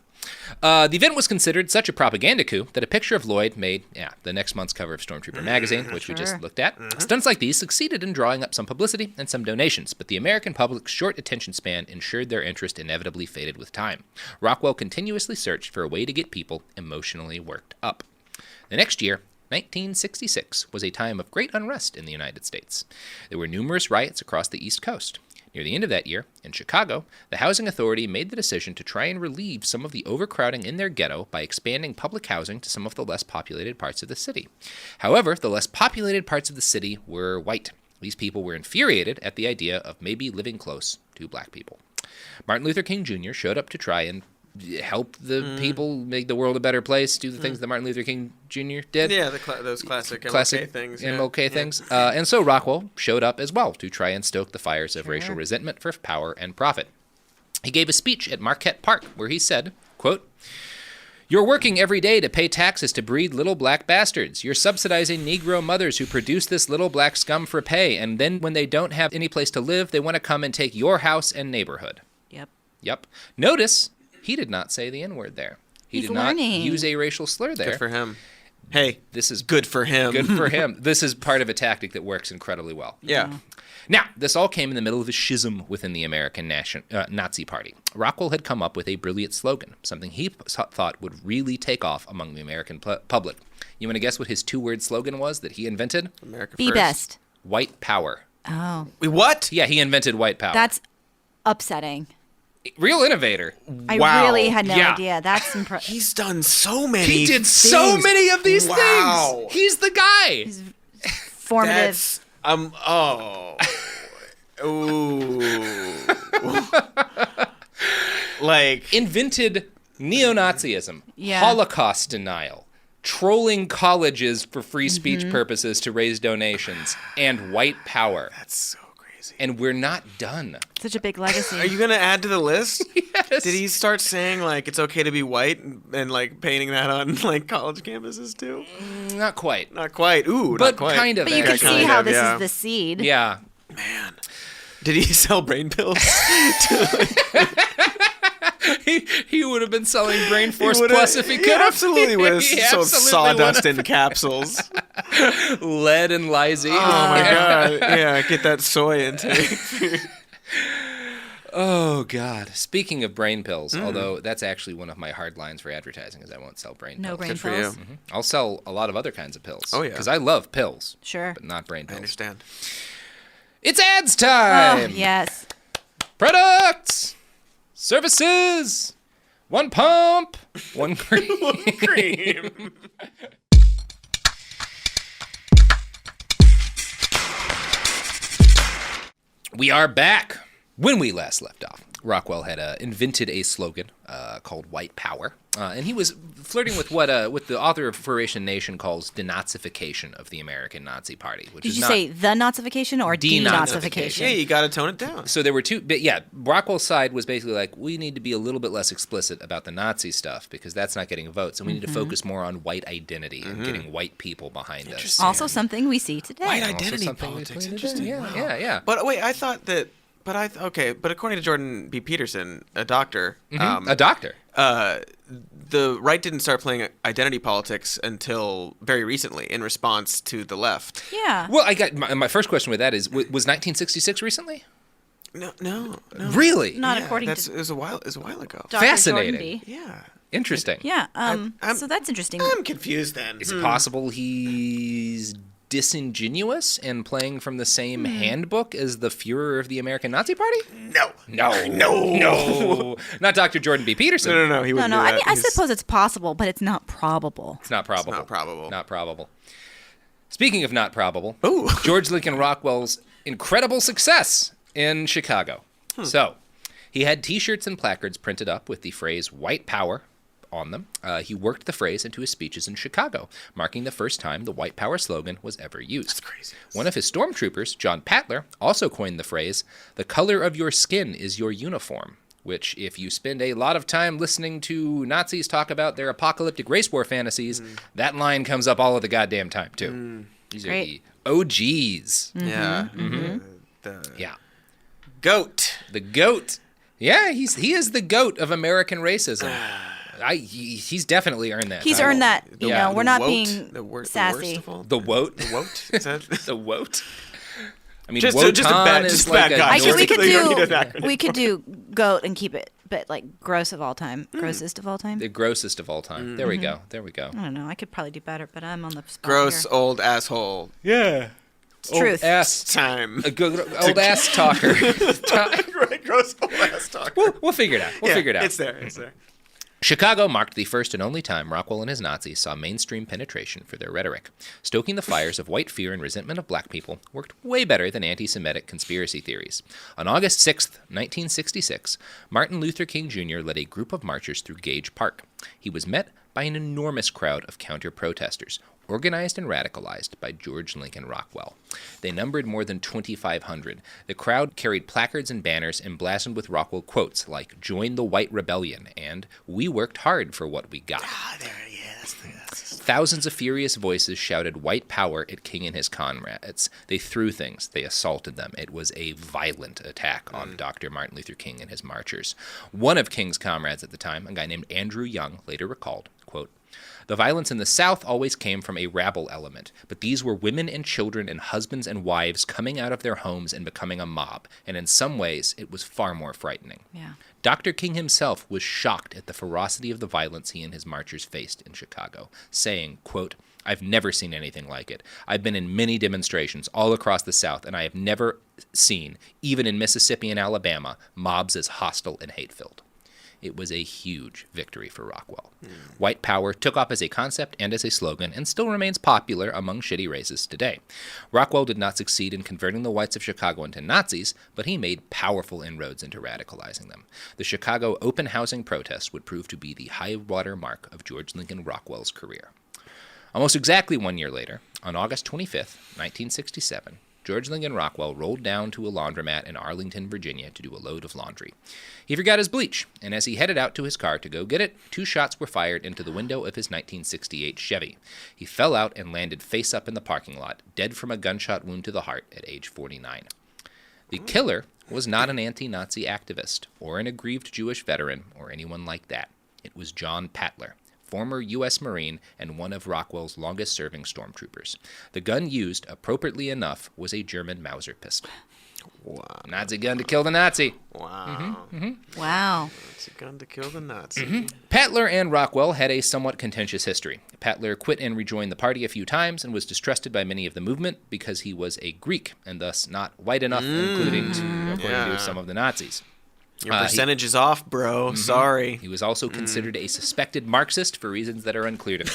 The event was considered such a propaganda coup that a picture of Lloyd made, the next month's cover of Stormtrooper magazine, which we just looked at. Stunts like these succeeded in drawing up some publicity and some donations, but the American public's short attention span ensured their interest inevitably faded with time. Rockwell continuously searched for a way to get people emotionally worked up. The next year, 1966, was a time of great unrest in the United States. There were numerous riots across the East Coast. Near the end of that year, in Chicago, the Housing Authority made the decision to try and relieve some of the overcrowding in their ghetto by expanding public housing to some of the less populated parts of the city. However, the less populated parts of the city were white. These people were infuriated at the idea of maybe living close to black people. Martin Luther King Jr. showed up to try and help the people make the world a better place, do the things that Martin Luther King Jr. did. Yeah, those classic MLK things. MLK things. And so Rockwell showed up as well to try and stoke the fires of racial resentment for power and profit. He gave a speech at Marquette Park where he said, quote, "You're working every day to pay taxes to breed little black bastards. You're subsidizing Negro mothers who produce this little black scum for pay, and then when they don't have any place to live, they want to come and take your house and neighborhood." Yep. Notice he did not say the N-word there. He did not use a racial slur there. Good for him. Hey, this is good for him. Good for him. This is part of a tactic that works incredibly well. Yeah. Now, this all came in the middle of a schism within the American Nazi Party. Rockwell had come up with a brilliant slogan, something he thought would really take off among the American public. You want to guess what his two-word slogan was that he invented? America Be first. best. White power. Oh. Wait, what? Yeah, he invented white power. That's upsetting. Real innovator. I Wow. really had no Yeah. idea. That's impressive. He's done so many He did things. so many of these Wow. things. He's the guy. Formative. That's, oh. Ooh. Like, Invented neo-Nazism, Yeah. Holocaust denial, trolling colleges for free speech purposes to raise donations, and white power. that's so crazy. And we're not done. Such a big legacy. Are you going to add to the list? Yes. Did he start saying, like, it's okay to be white and like, painting that on, like, college campuses, too? Not quite. Not quite. Ooh, But not quite. kind of. But you can actually. see how this yeah. is the seed. Yeah. Man. Did he sell brain pills? He would have been selling Brain Force would've- Plus if he could He have. absolutely would have He sold absolutely sawdust would've. in capsules. Lead and Lysine. Oh, my God. Yeah, get that soy intake. Oh, God. Speaking of brain pills, although that's actually one of my hard lines for advertising is I won't sell brain No pills. brain Good for pills. you. I'll sell a lot of other kinds of pills. Oh, yeah. Because I love pills, Sure. but not brain I pills. understand. It's ads Oh, time! yes. Products! Services! One pump! One cream. Cream. We are back. When we last left off, Rockwell had invented a slogan called White Power, and he was flirting with what the author of Federation Nation calls denazification of the American Nazi Party. Which Did is you not, say the Nazification or Denazification. denazification? Yeah, you got to tone it down. So there were two, but yeah, Rockwell's side was basically like, we need to be a little bit less explicit about the Nazi stuff because that's not getting votes, and we need to focus more on white identity and getting white people behind us. Interesting. Also something we see today. White Also identity something politics. we- Interesting. Yeah, Wow. yeah. But wait, I thought that. But according to Jordan B. Peterson, a doctor, A doctor. the right didn't start playing identity politics until very recently in response to the left. Yeah. Well, I got my first question with that is, was 1966 recently? No. Really? Not Yeah, according it to was a while ago. Dr. Fascinating. Jordan B. Yeah. Interesting. Yeah. I'm- So that's interesting. I'm confused then. Is it possible he's disingenuous and playing from the same handbook as the Führer of the American Nazi Party? No. No. Not Dr. Jordan B. Peterson. No. He no, wouldn't no. do I that. mean, I He's- suppose it's possible, but it's not probable. It's not probable. not probable. Not probable. Speaking of not probable, Ooh. George Lincoln Rockwell's incredible success in Chicago. So, he had T-shirts and placards printed up with the phrase "White Power" on them. He worked the phrase into his speeches in Chicago, marking the first time the White Power slogan was ever used. That's crazy. One of his stormtroopers, John Patler, also coined the phrase, "The color of your skin is your uniform," which, if you spend a lot of time listening to Nazis talk about their apocalyptic race war fantasies, that line comes up all of the goddamn time, too. These are Great. the OGs. Yeah. Yeah. Goat. The GOAT. Yeah, he is the GOAT of American racism. He's definitely earned that. He's title. earned that. You know, we're not woat, being the worst sassy. of all. The woat. The woat? Is that? The woat. I mean, Just a Wotan bad is like guy. a Just we Nordic- could you don't need an do acronym we could do goat and keep it, but like gross of all time, grossest of all time. the grossest of all time. There we go. There we go. I don't know. I could probably do better, but I'm on the spot Gross here. old asshole. Yeah. Truth. Ass. Time. A good old ass talker. Right, gross old ass talk. We'll figure it out. We'll figure it out. It's there. It's there. Chicago marked the first and only time Rockwell and his Nazis saw mainstream penetration for their rhetoric. Stoking the fires of white fear and resentment of black people worked way better than anti-Semitic conspiracy theories. On August 6th, 1966, Martin Luther King Jr. led a group of marchers through Gage Park. He was met by an enormous crowd of counter-protesters, organized and radicalized by George Lincoln Rockwell. They numbered more than 2,500. The crowd carried placards and banners emblazoned with Rockwell quotes like, "Join the White Rebellion," and "We worked hard for what we got." Thousands of furious voices shouted white power at King and his comrades. They threw things. They assaulted them. It was a violent attack on Dr. Martin Luther King and his marchers. One of King's comrades at the time, a guy named Andrew Young, later recalled, quote, "The violence in the South always came from a rabble element, but these were women and children and husbands and wives coming out of their homes and becoming a mob, and in some ways it was far more frightening." Yeah. Dr. King himself was shocked at the ferocity of the violence he and his marchers faced in Chicago, saying, quote, "I've never seen anything like it. I've been in many demonstrations all across the South, and I have never seen, even in Mississippi and Alabama, mobs as hostile and hate-filled." It was a huge victory for Rockwell. White power took off as a concept and as a slogan and still remains popular among shitty racists today. Rockwell did not succeed in converting the whites of Chicago into Nazis, but he made powerful inroads into radicalizing them. The Chicago open housing protest would prove to be the high-water mark of George Lincoln Rockwell's career. Almost exactly 1 year later, on August 25th, 1967, George Lincoln Rockwell rolled down to a laundromat in Arlington, Virginia to do a load of laundry. He forgot his bleach, and as he headed out to his car to go get it, 2 shots were fired into the window of his 1968 Chevy. He fell out and landed face up in the parking lot, dead from a gunshot wound to the heart at age 49. The killer was not an anti-Nazi activist, or an aggrieved Jewish veteran, or anyone like that. It was John Patler, former U.S. Marine and one of Rockwell's longest-serving stormtroopers. The gun used, appropriately enough, was a German Mauser pistol. Wow. Nazi gun to kill the Nazi. Wow. Wow. It's a gun to kill the Nazi. Patler and Rockwell had a somewhat contentious history. Patler quit and rejoined the party a few times and was distrusted by many of the movement because he was a Greek and thus not white enough, according to some of the Nazis. Your percentage is off, bro. Sorry. He was also considered a suspected Marxist for reasons that are unclear to me.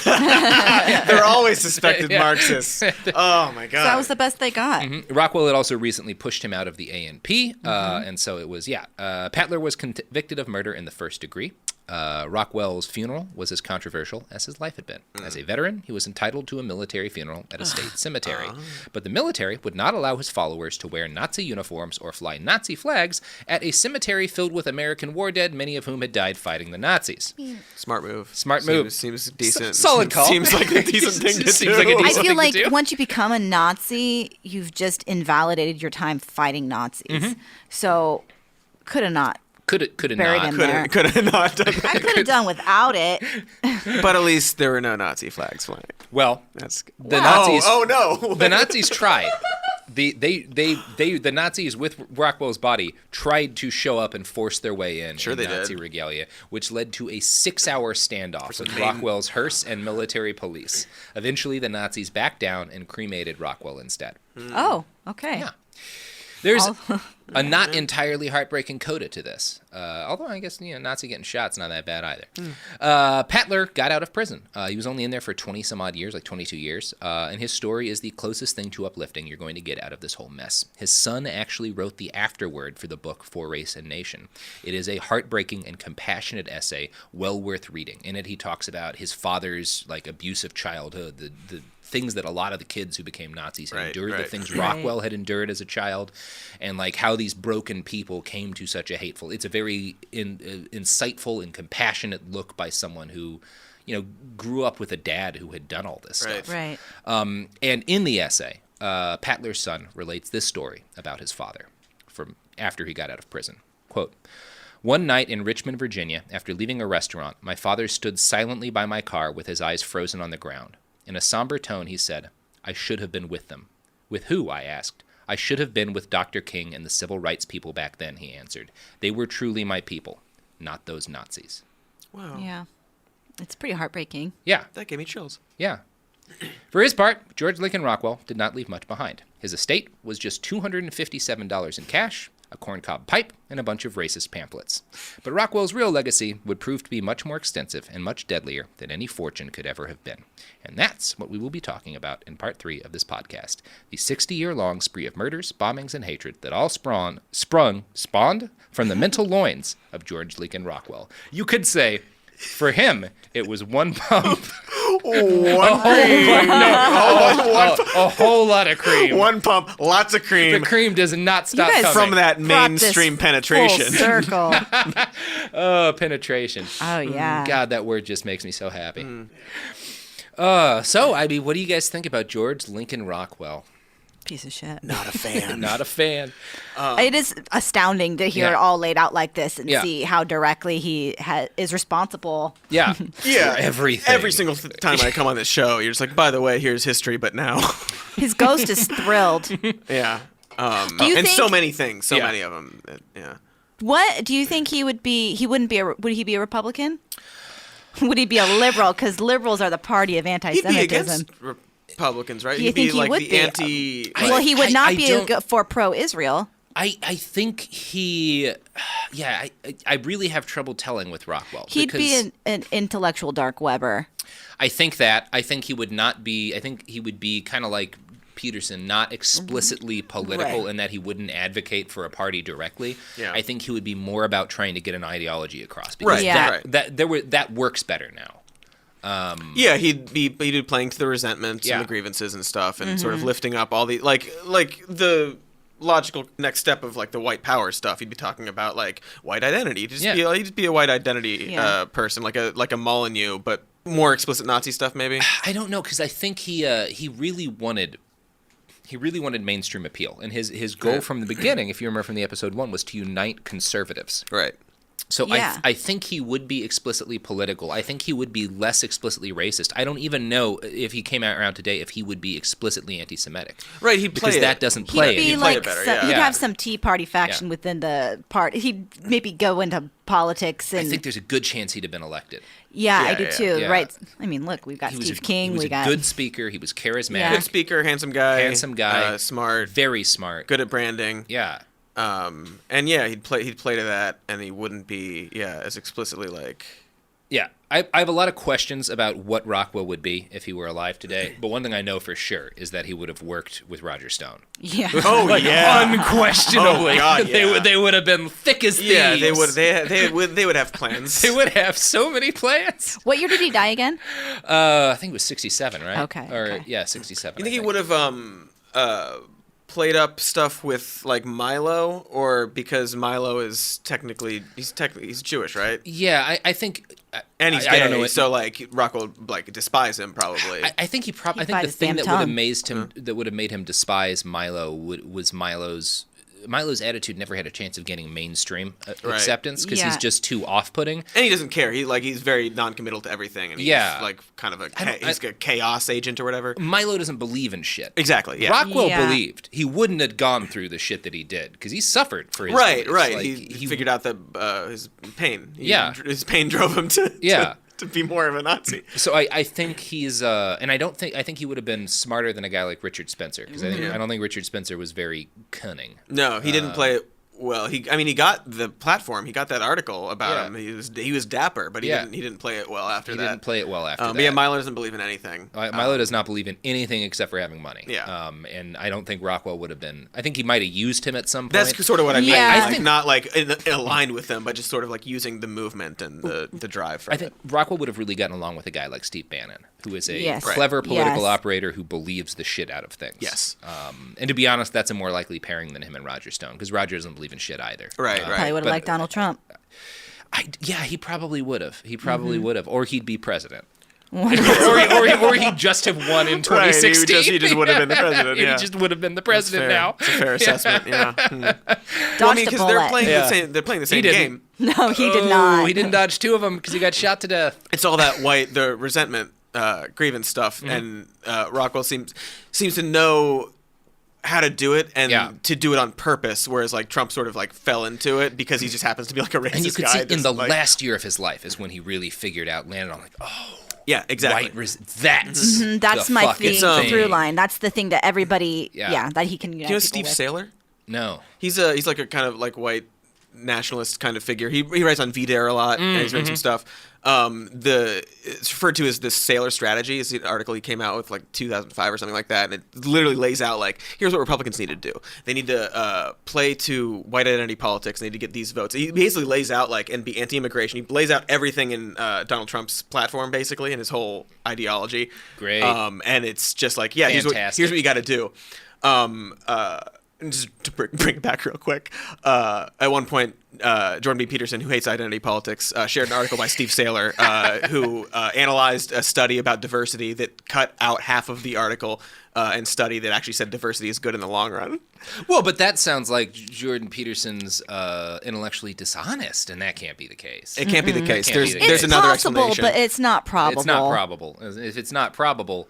They're always suspected Marxists. Oh, my God. So that was the best they got. Rockwell had also recently pushed him out of the A&P, and so it was, Patler was convicted of murder in the first degree. Rockwell's funeral was as controversial as his life had been. As a veteran, he was entitled to a military funeral at a state cemetery. But the military would not allow his followers to wear Nazi uniforms or fly Nazi flags at a cemetery filled with American war dead, many of whom had died fighting the Nazis. Smart move. Seems decent. solid call. Seems like a decent thing to Seems do. like a I decent feel thing like to do. once you become a Nazi, you've just invalidated your time fighting Nazis. So could have not. Could have Buried not. him there. Could have not done that. I could have done without it. But at least there were no Nazi flags flying. Well, That's the Nazis. Oh no! The Nazis tried. The Nazis with Rockwell's body tried to show up and force their way in they Nazi did. regalia, which led to a 6-hour standoff with Rockwell's hearse and military police. Eventually, the Nazis backed down and cremated Rockwell instead. Oh, okay. Yeah. There's a not entirely heartbreaking coda to this. Although I guess, Nazi getting shot's not that bad either. Patler got out of prison. He was only in there for 20-some-odd years, like 22 years. And his story is the closest thing to uplifting you're going to get out of this whole mess. His son actually wrote the afterword for the book For Race and Nation. It is a heartbreaking and compassionate essay, well worth reading. In it, he talks about his father's abusive childhood, the things that a lot of the kids who became Nazis had endured, the things Rockwell had endured as a child, and how these broken people came to such a hateful. It's a very insightful and compassionate look by someone who, grew up with a dad who had done all this stuff. Right. And in the essay, Patler's son relates this story about his father. From after he got out of prison. Quote, "One night in Richmond, Virginia, after leaving a restaurant, my father stood silently by my car with his eyes frozen on the ground. In a somber tone, he said, 'I should have been with them.' 'With who?' I asked. 'I should have been with Dr. King and the civil rights people back then,' he answered. 'They were truly my people, not those Nazis.'" Wow. Yeah. It's pretty heartbreaking. Yeah, That gave me chills. yeah. For his part, George Lincoln Rockwell did not leave much behind. His estate was just $257 in cash, a corncob pipe, and a bunch of racist pamphlets. But Rockwell's real legacy would prove to be much more extensive and much deadlier than any fortune could ever have been. And that's what we will be talking about in part 3 of this podcast. The 60-year-long spree of murders, bombings, and hatred that all spawned from the mental loins of George Lincoln Rockwell. You could say, for him, it was one pump. A whole lot of cream. One pump, lots of cream. The cream does not stop guys coming. From that Brought this mainstream penetration. Full circle. Oh, penetration. Oh, yeah. God, that word just makes me so happy. So, I mean, what do you guys think about George Lincoln Rockwell? Piece of shit. Not a fan. Not a fan. It is astounding to hear Yeah. it all laid out like this and Yeah. see how directly he is responsible. Yeah. Yeah. For everything. Every single time I come on this show, you're just like, by the way, here's history, but now. His ghost is thrilled. Yeah. Do you And think- so many things. So Yeah. many of them. Yeah. What do you think he would be? He wouldn't be. Would he be a Republican? Would he be a liberal? Because liberals are the party of He'd be anti-Semitism. against Republicans, right? Do you He'd be think he like would the be? anti. Well, he would not I be don't- for pro-Israel. I think he, yeah, I really have trouble telling with Rockwell. He'd be because an intellectual Dark Weber. I think he would not be, I think he would be kind of like Peterson, not explicitly political Right. in that he wouldn't advocate for a party directly. Yeah. I think he would be more about trying to get an ideology across. Because Right, Yeah. that works better now. Yeah, he'd be playing to the resentments Yeah. and the grievances and stuff, and sort of lifting up all the like the logical next step of like the white power stuff. He'd be talking about like white identity. He'd just be a white identity Yeah. person, like a Molyneux, but more explicit Nazi stuff maybe. I don't know, because I think he really wanted mainstream appeal, and his goal Right. from the beginning, if you remember from the episode 1, was to unite conservatives. Right. So Yeah. I think he would be explicitly political. I think he would be less explicitly racist. I don't even know if he came out around today if he would be explicitly anti-Semitic. Right, he'd play because it. that doesn't play He'd it. be He'd play like it better, some, yeah. he'd Yeah. have some Tea Party faction within the party. He'd maybe go into politics I and think there's a good chance he'd have been elected. yeah, I Yeah, do yeah, too. yeah. Right? I mean, look, we've got He was Steve a, King. He was we a got good speaker. He was charismatic. Yeah. Good speaker, handsome guy, smart, Very smart. good at branding. Yeah. And yeah, he'd play to that, and he wouldn't be as explicitly like. Yeah, I have a lot of questions about what Rockwell would be if he were alive today. But one thing I know for sure is that he would have worked with Roger Stone. yeah. Oh yeah, Unquestionably, Oh, God, yeah. they would have been thick as thieves. yeah. They would have plans. They would have so many plans. What year did he die again? I think it was 67, right? Okay, Or okay. yeah, 67. You think he would have played up stuff with like Milo, or because Milo is technically he's Jewish, right? Yeah, I think. And he's I gay, don't know. so like Rockwell like despise him probably. I think he probably. I He'd bite think the his thing damn that would have tongue. amazed him, that would have made him despise Milo, was Milo's attitude never had a chance of getting mainstream Right. acceptance because Yeah. he's just too off-putting. And he doesn't care. He's very non-committal to everything, and he's Yeah. like kind of don't- he's a chaos agent or whatever. Milo doesn't believe in shit. Exactly. Yeah. Rockwell Yeah. believed. He wouldn't have gone through the shit that he did because he suffered for his Right. beliefs. Right. Like, he figured out that his pain. Yeah. His pain drove him to Yeah. to be more of a Nazi. So I think he's and I think he would have been smarter than a guy like Richard Spencer because I don't think Richard Spencer was very cunning. No, he didn't play it well. He got the platform. He got that article about him. He was dapper, but he didn't play it well after He that. didn't play it well after that. But yeah, Milo doesn't believe in anything. Milo does not believe in anything except for having money. Yeah. And I don't think Rockwell would have been. I think he might have used him at some point. That's sort of what I mean. Yeah. Like, I think- not like aligned with them, but just sort of like using the movement and the drive for I think Rockwell would have really gotten along with a guy like Steve Bannon, who is a Yes. clever Right. political Yes. operator who believes the shit out of things. Yes. And to be honest, that's a more likely pairing than him and Roger Stone because Roger doesn't believe in shit either. Right, Probably right. would have but- liked Donald Trump. Yeah, he probably would have. He probably would have, or he'd be president. or he'd just have won in 2016. Right, he just would have been the president. He just would have been the president now. It's a fair assessment. Yeah. Dodged a because bullet. they're playing the same game. No, he did not. He didn't dodge two of them because he got shot to death. It's all that the resentment, grievance stuff, and Rockwell seems to know how to do it and to do it on purpose, whereas like Trump sort of like fell into it because he just happens to be like a racist guy. And you could see in the last year of his life is when he really figured out, landed on like, oh, yeah, exactly. That's my thing, through line. That's the thing that everybody, that he can unite. Do you know people Steve with. Saylor? No. He's like a kind of like white nationalist kind of figure. He writes on VDare a lot, and he's written some stuff. It's referred to as the Saylor strategy. It's an article he came out with like 2005 or something like that, and it literally lays out like, here's what Republicans need to do. They need to play to white identity politics. They need to get these votes. He basically lays out like and be anti-immigration. He lays out everything in Donald Trump's platform basically and his whole ideology. Great. And it's just like, here's what you got to do. And just to bring it back real quick, at one point, Jordan B. Peterson, who hates identity politics, shared an article by Steve Saylor, who analyzed a study about diversity that cut out half of the article and study that actually said diversity is good in the long run. Well, but that sounds like Jordan Peterson's intellectually dishonest, and that can't be the case. It can't be the case. There's it's another possible, explanation. but it's not probable. It's not probable. If it's not probable...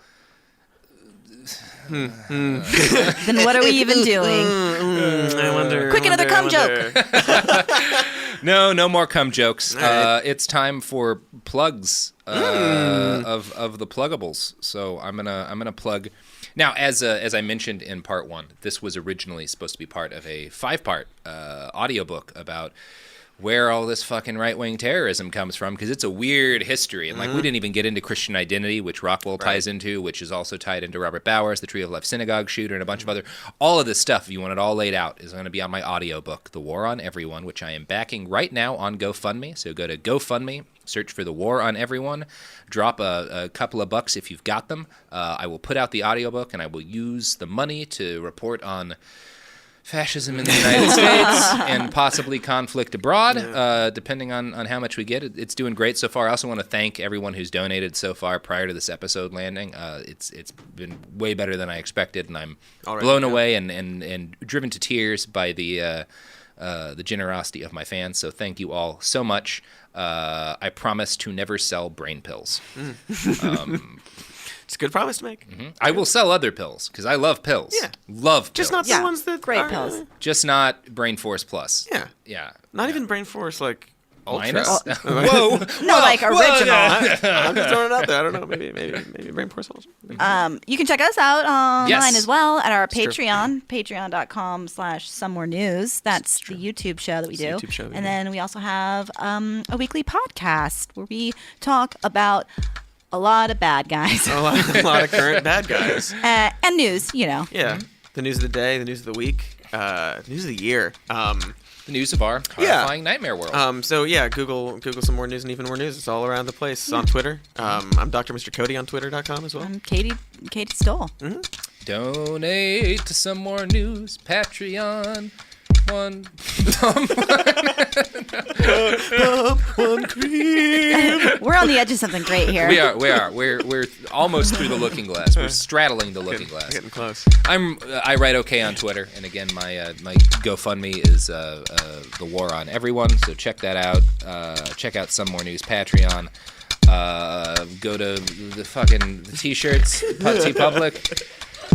Then what are we even doing? I wonder. Quick, another cum joke. No more cum jokes. Right. It's time for plugs of the pluggables. So I'm gonna plug. Now, as I mentioned in part one, this was originally supposed to be part of a 5-part audiobook about where all this fucking right-wing terrorism comes from, because it's a weird history. And, we didn't even get into Christian identity, which Rockwell ties into, which is also tied into Robert Bowers, the Tree of Life synagogue shooter, and a bunch of other... All of this stuff, if you want it all laid out, is going to be on my audiobook, The War on Everyone, which I am backing right now on GoFundMe. So go to GoFundMe, search for The War on Everyone, drop a couple of bucks if you've got them. I will put out the audiobook, and I will use the money to report on fascism in the United States and possibly conflict abroad, depending on how much we get. It's doing great so far. I also want to thank everyone who's donated so far prior to this episode landing. It's been way better than I expected, and I'm blown away and driven to tears by the generosity of my fans. So thank you all so much. I promise to never sell brain pills. It's a good promise to make. Mm-hmm. I will sell other pills because I love pills. Yeah. Love pills. Just not the ones that great pills. Just not Brain Force Plus. Yeah. Yeah. Not even Brain Force like Ultra. Minus? Whoa. No, like original. I'm just throwing it out there. I don't know. Maybe Brain Force Ultra. You can check us out online as well at our Patreon, patreon.com/somewherenews. That's the YouTube show that we do. And then we also have a weekly podcast where we talk about a lot of bad guys. a lot of current bad guys. And news, Yeah. The news of the day, the news of the week, news of the year. The news of our horrifying nightmare world. Google some more news and even more news. It's all around the place. On Twitter. I'm Dr. Mr. Cody on Twitter.com as well. I'm Katy Stoll. Mm-hmm. Donate to some more news. Patreon. One cream. We're on the edge of something great here. We are. We're almost through the looking glass. We're straddling the looking glass. Getting close. I write okay on Twitter, and again, my GoFundMe is The War on Everyone. So check that out. Check out Some More News Patreon. Go to the fucking t-shirts, TeePublic.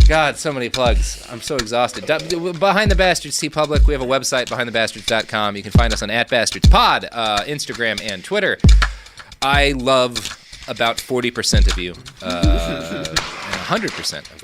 God, so many plugs. I'm so exhausted. Behind the Bastards TeePublic. We have a website, behindthebastards.com. You can find us on @BastardsPod, Instagram, and Twitter. I love about 40% of you, and 100% of